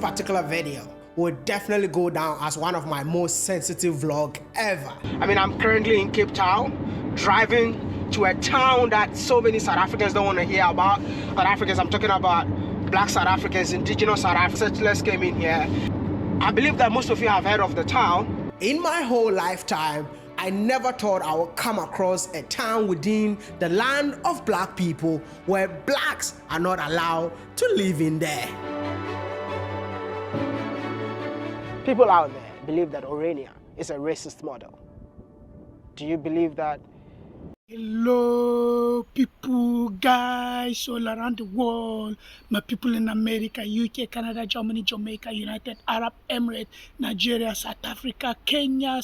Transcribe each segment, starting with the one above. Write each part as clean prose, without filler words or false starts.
particular video will definitely go down as one of my most sensitive vlog ever. I mean, I'm currently in Cape Town, driving to a town that so many South Africans don't want to hear about. South Africans, I'm talking about black South Africans, indigenous South Africans. Settlers came in here. I believe that most of you have heard of the town. In my whole lifetime, I never thought I would come across a town within the land of black people where blacks are not allowed to live in there. People out there believe that Orania is a racist model. Do you believe that? Hello people, guys all around the world, my people in America, UK, Canada, Germany, Jamaica, United Arab Emirates, Nigeria, South Africa, Kenya,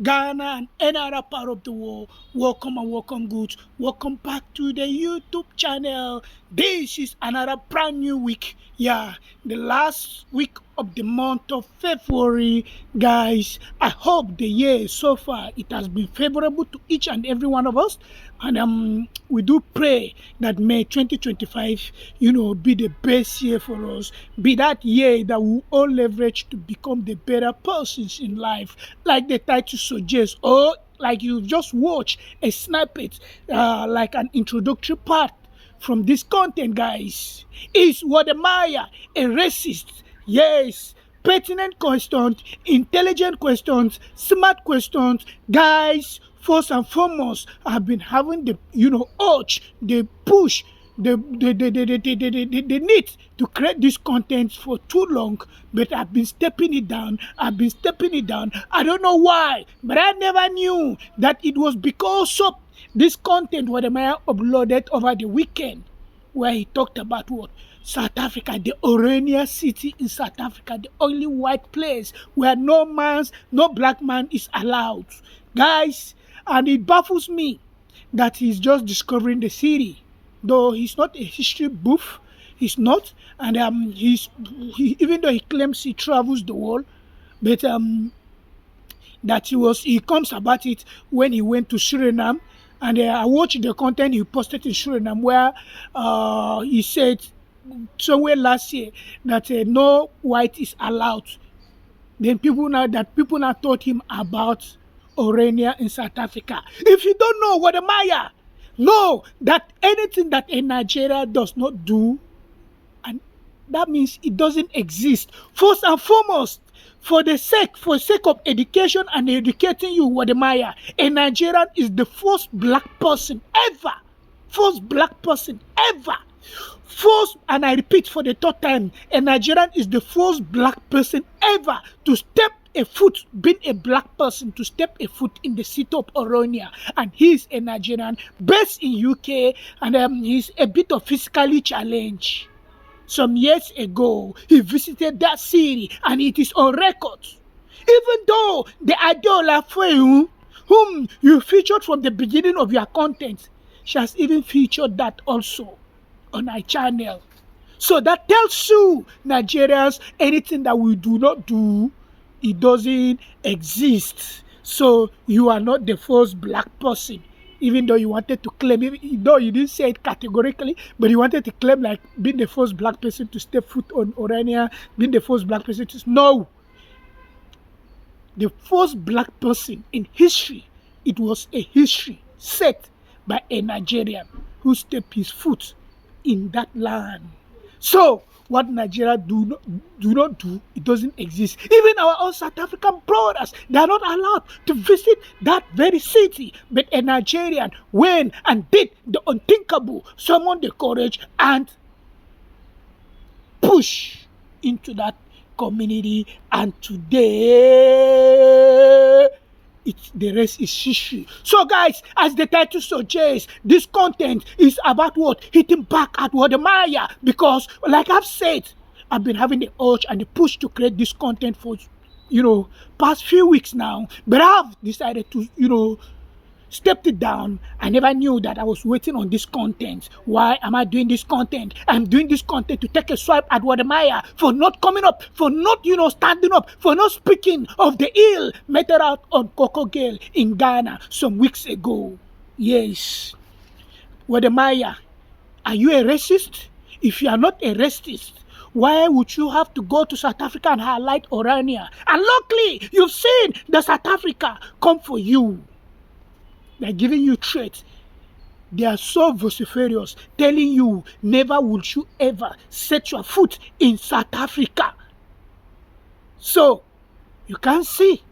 Ghana, and any other part of the world. Welcome and welcome goods. Welcome back to the YouTube channel. This is another brand new week. Yeah, the last week of the month of February, guys. I hope the year so far it has been favorable to each and every one of us, and we do pray that May 2025, be the best year for us, be that year that we all leverage to become the better persons in life, like the title suggests, or like you just watch a snippet, like an introductory part from this content, guys. Is Wode a racist? Yes. Pertinent questions, intelligent questions, smart questions, guys. First and foremost, I've been having the urge, the push, the need to create this content for too long, but I've been stepping it down. I don't know why, but I never knew that it was because of this content what Maya uploaded over the weekend, where he talked about what? South Africa, the Orania city in South Africa, the only white place where no black man is allowed. Guys, and it baffles me that he's just discovering the city. Though he's not a history buff, he's not, and even though he claims he travels the world, but that he comes about it when he went to Suriname. And I watched the content he posted in Suriname where he said somewhere last year that no white is allowed. Then people now taught him about Orania in South Africa. If you don't know what know that anything that a Nigeria does not do, and that means it doesn't exist. First and foremost, for the sake of education and educating you, Wode a Nigerian is the first black person ever. First, and I repeat for the third time, a Nigerian is the first black person ever to step a foot, being a black person, to step a foot in the city of Orania. And he's a Nigerian based in UK, and he's a bit of physically challenged. Some years ago, he visited that city, and it is on record. Even though the Adeola Feu, whom you featured from the beginning of your content, she has even featured that also on our channel. So that tells you, Nigerians, anything that we do not do, it doesn't exist. So you are not the first black person. Even though you wanted to claim, even though you didn't say it categorically, but you wanted to claim like being the first black person to step foot on Orania, being the first black person to... No! The first black person in history, it was a history set by a Nigerian who stepped his foot in that land. So, what Nigeria do not do, it doesn't exist. Even our own South African brothers, they are not allowed to visit that very city. But a Nigerian went and did the unthinkable, summoned the courage and push into that community. And today, the rest is history. So guys, as the title suggests, this content is about what? Hitting back at Wode because like I've said, I've been having the urge and the push to create this content for past few weeks now, but I've decided to stepped it down. I never knew that I was waiting on this content. Why am I doing this content? I'm doing this content to take a swipe at Wode for not coming up, for not, standing up, for not speaking of the ill meted out on Coco Girl in Ghana some weeks ago. Yes. Wode, are you a racist? If you are not a racist, Why would you have to go to South Africa and highlight Orania? And luckily, you've seen the South Africa come for you. They're giving you threats. They are so vociferous, telling you never would you ever set your foot in South Africa. So, you can see.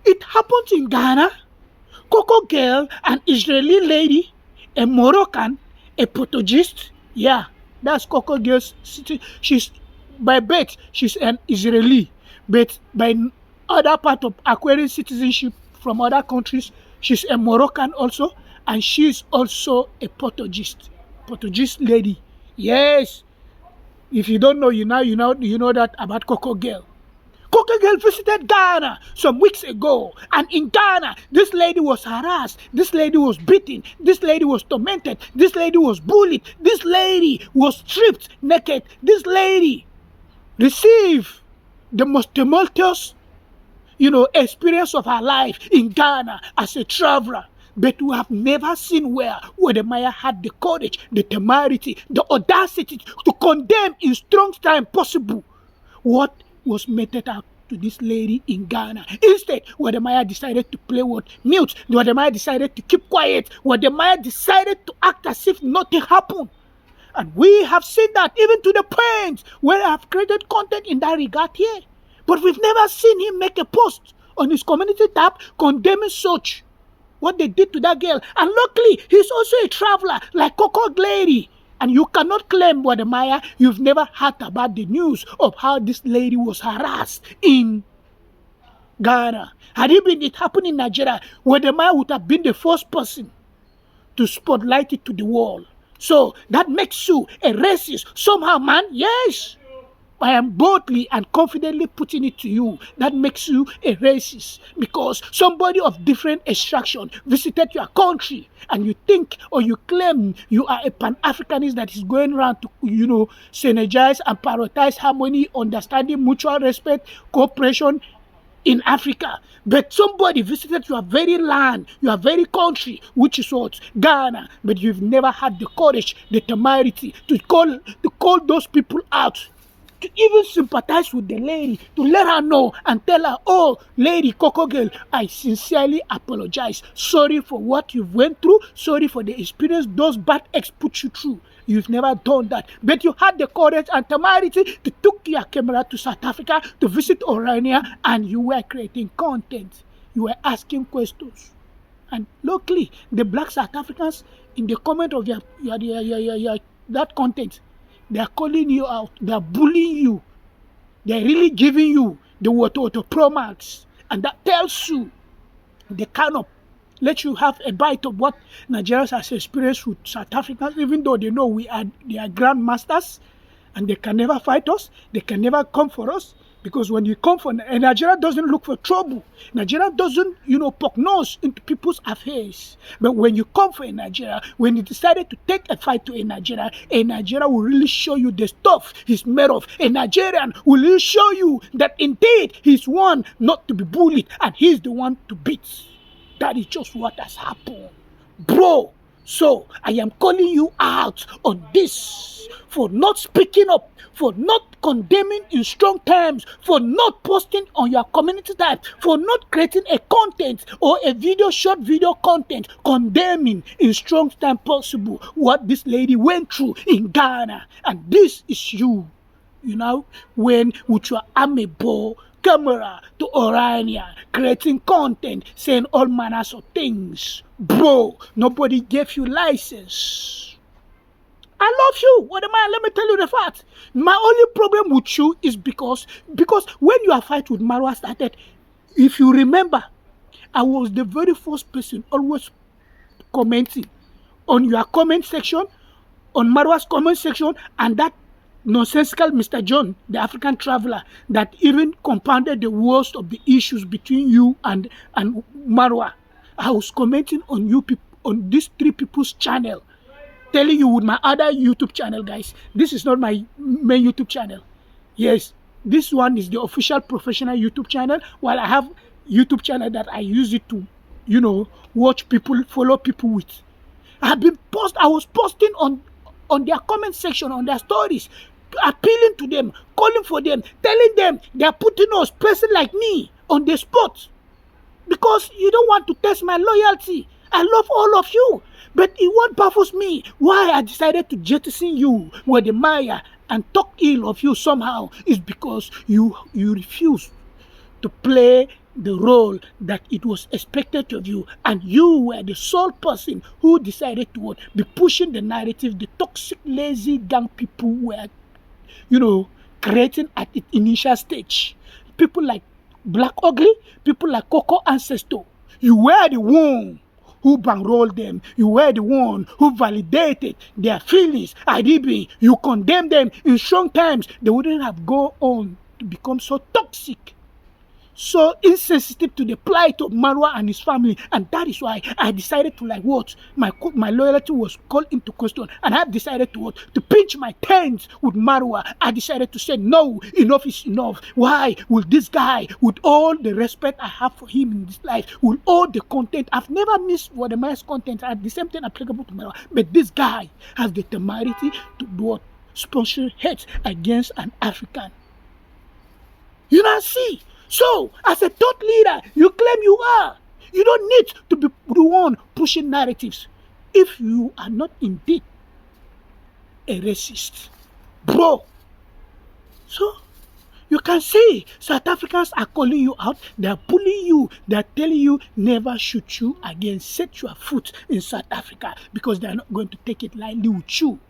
It happened in Ghana. Coco girl, an Israeli lady, a Moroccan, a Portuguese. Yeah, that's Coco girl's. She's by birth, she's an Israeli, but by other part of acquiring citizenship from other countries, she's a Moroccan also, and she's also a Portuguese lady. Yes, if you don't know, you know that about Coco girl. Coco girl visited Ghana some weeks ago, and in Ghana, this lady was harassed, this lady was beaten, this lady was tormented, this lady was bullied, this lady was stripped naked, this lady received the most tumultuous, experience of her life in Ghana as a traveler. But we have never seen where Wode Maya had the courage, the temerity, the audacity to condemn in strong time possible what was meted out to this lady in Ghana. Instead, Wode Maya decided to play what? Mute. Wode Maya decided to keep quiet. Wode Maya decided to act as if nothing happened. And we have seen that even to the point where I have created content in that regard here. But we've never seen him make a post on his community tab condemning such what they did to that girl. And luckily, he's also a traveler like Coco lady. And you cannot claim, Wode Maya, you've never heard about the news of how this lady was harassed in Ghana. Had it happened in Nigeria, Wode Maya would have been the first person to spotlight it to the world. So that makes you a racist somehow, man. Yes, I am boldly and confidently putting it to you. That makes you a racist because somebody of different extraction visited your country and you think or you claim you are a Pan-Africanist that is going around to, synergize and prioritize harmony, understanding, mutual respect, cooperation in Africa. But somebody visited your very land, your very country, which is what? Ghana. But you've never had the courage, the temerity to call those people out, to even sympathize with the lady, to let her know and tell her, oh, lady Coco girl, I sincerely apologize. Sorry for what you went through. Sorry for the experience those bad ex put you through. You've never done that. But you had the courage and temerity to take your camera to South Africa to visit Orania, and you were creating content. You were asking questions. And luckily, the black South Africans, in the comment of that content, they are calling you out. They are bullying you. They are really giving you the Wode Pro Max. And that tells you the kind of, let you have a bite of what Nigerians has experienced with South Africans, even though they know they are grandmasters and they can never fight us. They can never come for us. Because when you come for Nigeria doesn't look for trouble. Nigeria doesn't, poke nose into people's affairs. But when you come for a Nigeria, when you decided to take a fight to a Nigeria will really show you the stuff he's made of. A Nigerian will really show you that indeed he's one not to be bullied and he's the one to beat. That is just what has happened. Bro, so I am calling you out on this for not speaking up, for not condemning in strong terms, for not posting on your community tab, for not creating a content or a short video content condemning in strong terms possible what this lady went through in Ghana. And this is you, when with your amiable camera to Orania, creating content, saying all manners of things. Bro, nobody gave you license. I love you. What am I? Let me tell you the fact. My only problem with you is because when your fight with Marwa started, if you remember, I was the very first person always commenting on your comment section, on Marwa's comment section, and that nonsensical Mr. John, the African traveler, that even compounded the worst of the issues between you and Marwa. I was commenting on you people, on these three people's channel, telling you with my other YouTube channel, guys. This is not my main YouTube channel. Yes, this one is the official professional YouTube channel, while I have YouTube channel that I use it to, watch people, follow people with. I was posting on their comment section, on their stories, appealing to them, calling for them, telling them they are putting us, person like me, on the spot. Because you don't want to test my loyalty. I love all of you. But what baffles me, why I decided to jettison you, Wode Maya, and talk ill of you somehow, is because you refuse to play the role that it was expected of you, and you were the sole person who decided to be pushing the narrative the toxic, lazy gang people were, creating at the initial stage. People like Black Ugly, people like Coco Ancestor. You were the one who bankrolled them. You were the one who validated their feelings. IDB, you condemned them in strong times. They wouldn't have gone on to become so toxic, so insensitive to the plight of Marwa and his family. And that is why I decided to my loyalty was called into question, and I decided to pinch my tent with Marwa. I decided to say no, enough is enough. Why will this guy, with all the respect I have for him in this life, with all the content, I've never missed what the man's content, and the same thing applicable to Marwa, but this guy has the temerity to do what? Sponsor hate against an African. You now see. So, as a thought leader, you claim you are. You don't need to be the one pushing narratives if you are not indeed a racist. Bro. So, you can see South Africans are calling you out. They are bullying you. They are telling you never shoot you again. Set your foot in South Africa, because they are not going to take it lightly with you.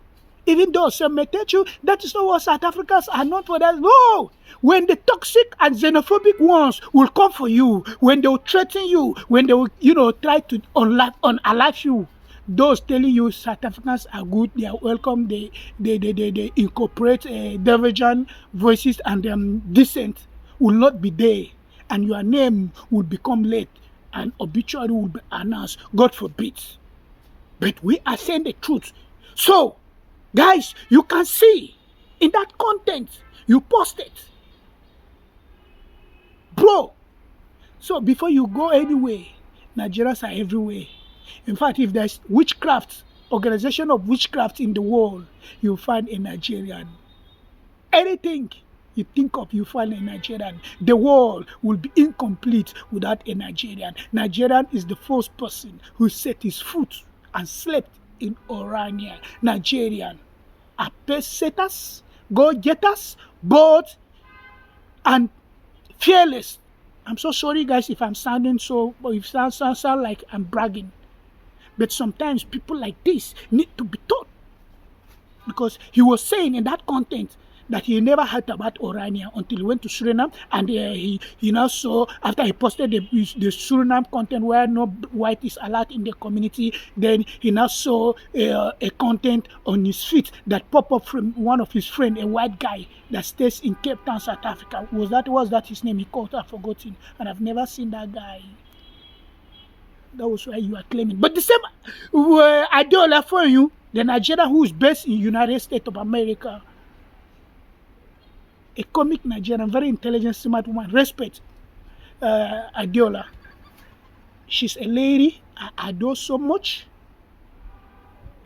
Even though some may tell you that is not what South Africans are not for that. No! When the toxic and xenophobic ones will come for you, when they will threaten you, when they will, try to unalive you, those telling you South Africans are good, they are welcome, they incorporate divergent voices and dissent, will not be there. And your name will become late and obituary will be announced. God forbid. But we are saying the truth. So, guys, you can see in that content you posted. Bro, so before you go anywhere, Nigerians are everywhere. In fact, if there's witchcraft, organization of witchcraft in the world, you'll find a Nigerian. Anything you think of, you find a Nigerian. The world will be incomplete without a Nigerian. Nigerian is the first person who set his foot and slept in Orania. Nigerian are pace setters, go-getters, bold, and fearless. I'm so sorry, guys, if I'm sounding sound like I'm bragging. But sometimes people like this need to be taught. Because he was saying in that content that he never heard about Orania until he went to Suriname, and he now saw, after he posted the Suriname content where no white is allowed in the community, then he now saw a content on his feed that popped up from one of his friends, a white guy that stays in Cape Town, South Africa. Was that his name? He called, I've forgotten, and I've never seen that guy. That was why you are claiming. But the same Adeola for you, the Nigerian who is based in United States of America, a comic Nigerian, very intelligent, smart woman. Respect Adeola. She's a lady I adore so much.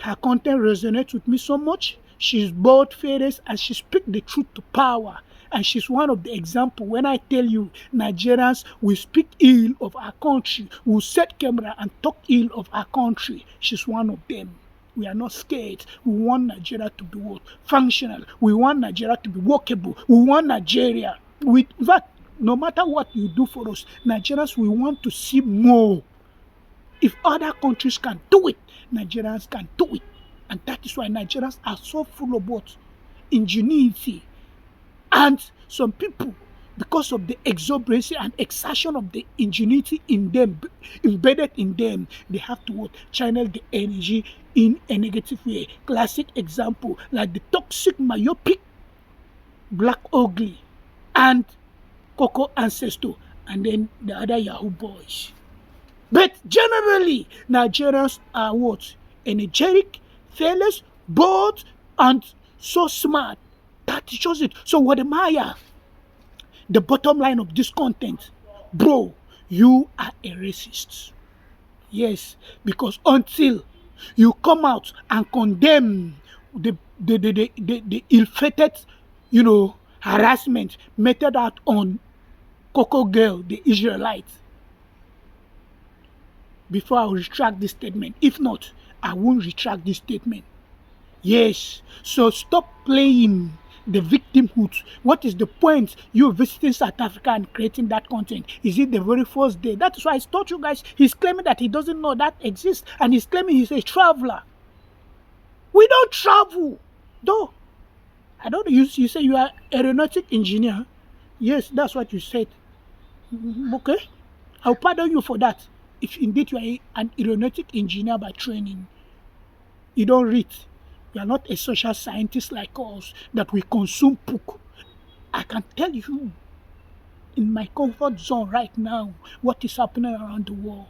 Her content resonates with me so much. She's bold, fearless, and she speaks the truth to power. And she's one of the examples. When I tell you Nigerians will speak ill of our country, will set camera and talk ill of our country, she's one of them. We are not scared. We want Nigeria to be what? Functional. We want Nigeria to be workable. We want Nigeria. In fact, no matter what you do for us, Nigerians, we want to see more. If other countries can do it, Nigerians can do it. And that is why Nigerians are so full of what? Ingenuity. And some people, because of the exuberancy and exertion of the ingenuity in them, embedded in them, they have to what? Channel the energy in a negative way. Classic example, like the toxic, myopic, Black Ugly, and Coco Ancestor, and then the other Yahoo boys. But generally, Nigerians are what? Energetic, fearless, bold, and so smart. That shows it. So what am I? The bottom line of this content, bro, you are a racist. Yes, because until you come out and condemn the the ill-fated, harassment meted out on Coco Girl, the Israelite, before I will retract this statement. If not, I won't retract this statement. Yes. So stop playing the victimhood. What is the point you visiting South Africa and creating that content? Is it the very first day? That is why I told you guys, he's claiming that he doesn't know that exists, and he's claiming he's a traveler. We don't travel. Though, I don't know, you say you are aeronautic engineer. Yes, that's what you said. Okay. I'll pardon you for that. If indeed you are an aeronautic engineer by training, you don't read. You are not a social scientist like us that we consume book. I can tell you in my comfort zone right now what is happening around the world.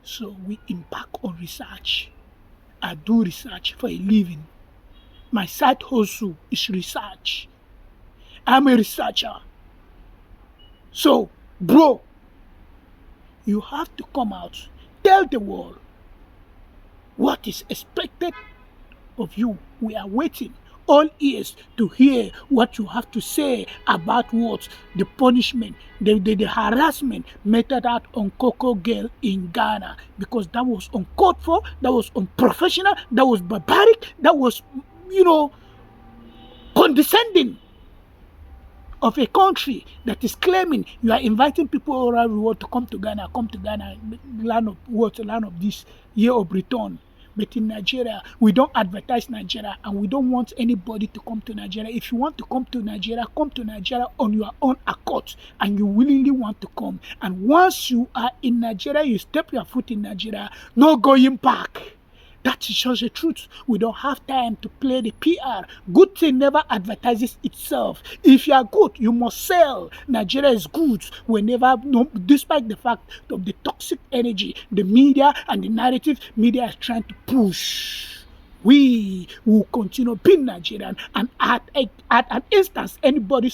So we embark on research. I do research for a living. My side hustle is research. I'm a researcher. So, bro, you have to come out, tell the world what is expected of you. We are waiting, all ears, to hear what you have to say about what the punishment, the harassment meted out on Coco Girl in Ghana, because that was uncalled for, that was unprofessional, that was barbaric, that was, condescending of a country that is claiming you are inviting people all around the world to come to Ghana, land of what, land of this year of return. But in Nigeria, we don't advertise Nigeria, and we don't want anybody to come to Nigeria. If you want to come to Nigeria on your own accord, and you willingly want to come. And once you are in Nigeria, you step your foot in Nigeria, no going back. That is just the truth. We don't have time to play the PR. Good thing never advertises itself. If you are good, you must sell. Nigeria is good whenever, despite the fact of the toxic energy, the media and the narrative media is trying to push. We will continue being Nigerian, and at an instance, anybody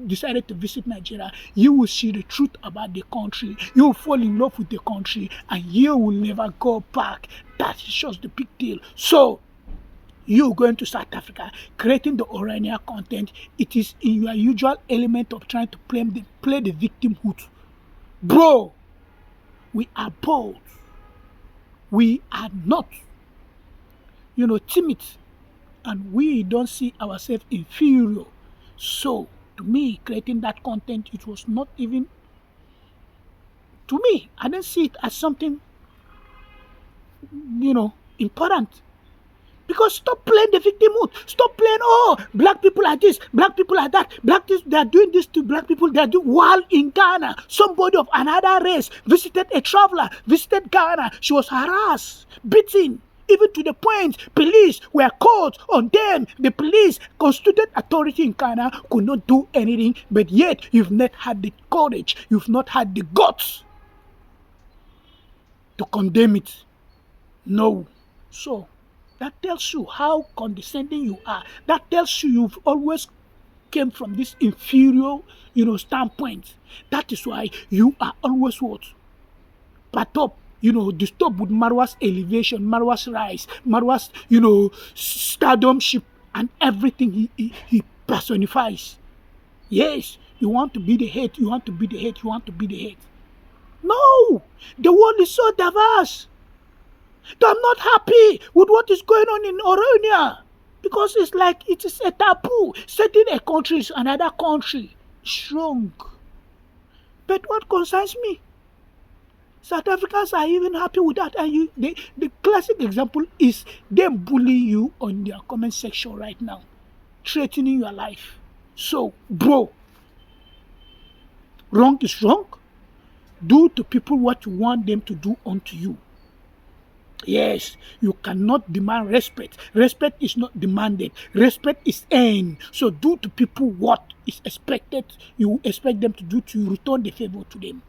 decided to visit Nigeria, you will see the truth about the country. You will fall in love with the country, and you will never go back. That is just the big deal. So, you going to South Africa, creating the Orania content, it is in your usual element of trying to play the victimhood. Bro, we are bold. We are not, timid, and we don't see ourselves inferior. So, to me, creating that content, it was not even, to me, I didn't see it as something, important. Because stop playing the victimhood. Stop playing, black people are this, black people are that, they are doing this to black people, they are doing, while in Ghana, somebody of another race visited a traveler, visited Ghana, she was harassed, beaten, even to the point police were called on them. The police, constituted authority in Ghana, could not do anything, but yet you've not had the courage, you've not had the guts to condemn it. No. So, that tells you how condescending you are. That tells you you've always came from this inferior, standpoint. That is why you are always what? Part up, disturbed with Marwa's elevation, Marwa's rise, Marwa's, stardomship, and everything he personifies. Yes, you want to be the head, you want to be the head, you want to be the head. No! The world is so diverse. I'm not happy with what is going on in Orania, because it's like it is a taboo. Setting a country is another country. It's wrong. But what concerns me, South Africans are even happy with that. And the classic example is them bullying you on their comment section right now, threatening your life. So, bro, wrong is wrong. Do to people what you want them to do unto you. Yes, you cannot demand respect. Respect is not demanded. Respect is earned. So do to people what is expected. You expect them to do to you. Return the favor to them.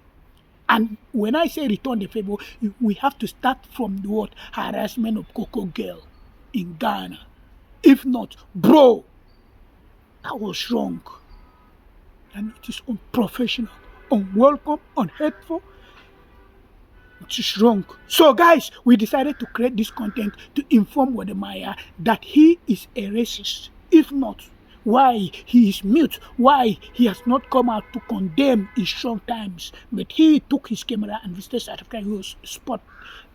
And when I say return the favor, we have to start from the word harassment of Coco Girl in Ghana. If not, bro, that was wrong. And it is unprofessional, unwelcome, unhelpful. It is wrong. So guys, we decided to create this content to inform Wode that he is a racist. If not, why he is mute, why he has not come out to condemn in strong times. But he took his camera and visited South Africa. He was spot,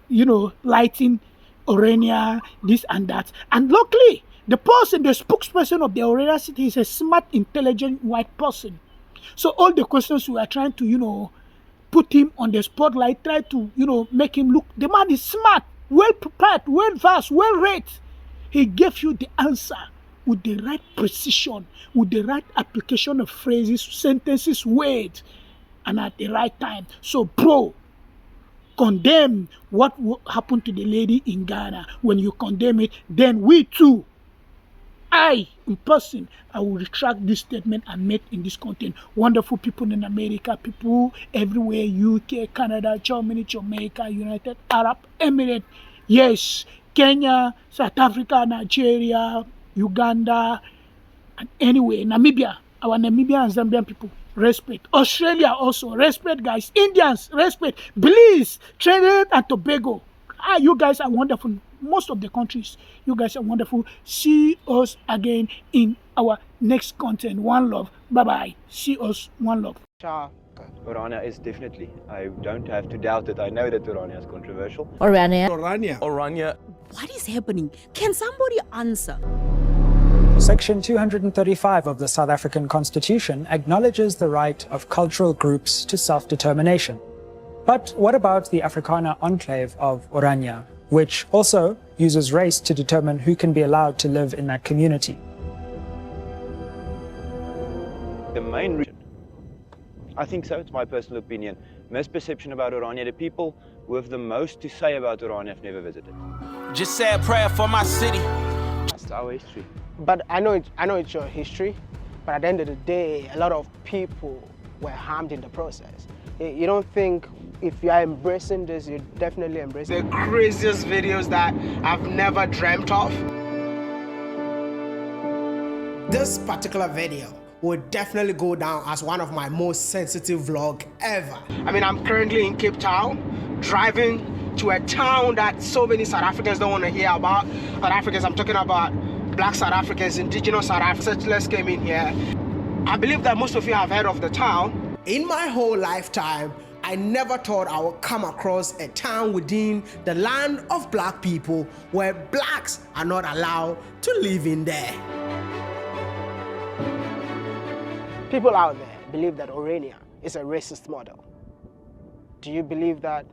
lighting Orania, this and that. And luckily, the spokesperson of the Orania city is a smart, intelligent white person. So all the questions we are trying to, put him on the spotlight, try to, make him look. The man is smart, well prepared, well versed, well read. He gave you the answer with the right precision, with the right application of phrases, sentences, words, and at the right time. So, bro, condemn what happened to the lady in Ghana. When you condemn it, then we too, I, in person, I will retract this statement I made in this content. Wonderful people in America, people everywhere, UK, Canada, Germany, Jamaica, United Arab Emirates, yes, Kenya, South Africa, Nigeria, Uganda, and anyway, Namibia, our Namibian and Zambian people, respect. Australia also, respect, guys. Indians, respect. Belize, Trinidad and Tobago. You guys are wonderful. Most of the countries, you guys are wonderful. See us again in our next content. One love. Bye-bye. See us. One love. Ciao. Orania is definitely. I don't have to doubt it. I know that Orania is controversial. Orania. What is happening? Can somebody answer? Section 235 of the South African Constitution acknowledges the right of cultural groups to self-determination. But what about the Afrikaner enclave of Orania, which also uses race to determine who can be allowed to live in that community? The main reason, I think so, it's my personal opinion, misperception about Orania. The people with the most to say about Orania have never visited. Just say a prayer for my city. It's our history. But I know it's your history, but at the end of the day, a lot of people were harmed in the process. You don't think if you are embracing this, you definitely embrace the craziest videos that I've never dreamt of. This particular video will definitely go down as one of my most sensitive vlog ever. I mean, I'm currently in Cape Town, driving to a town that so many South Africans don't want to hear about. South Africans, I'm talking about Black South Africans, indigenous South Africans. Settlers came in here. I believe that most of you have heard of the town. In my whole lifetime, I never thought I would come across a town within the land of black people where blacks are not allowed to live in there. People out there believe that Orania is a racist model. Do you believe that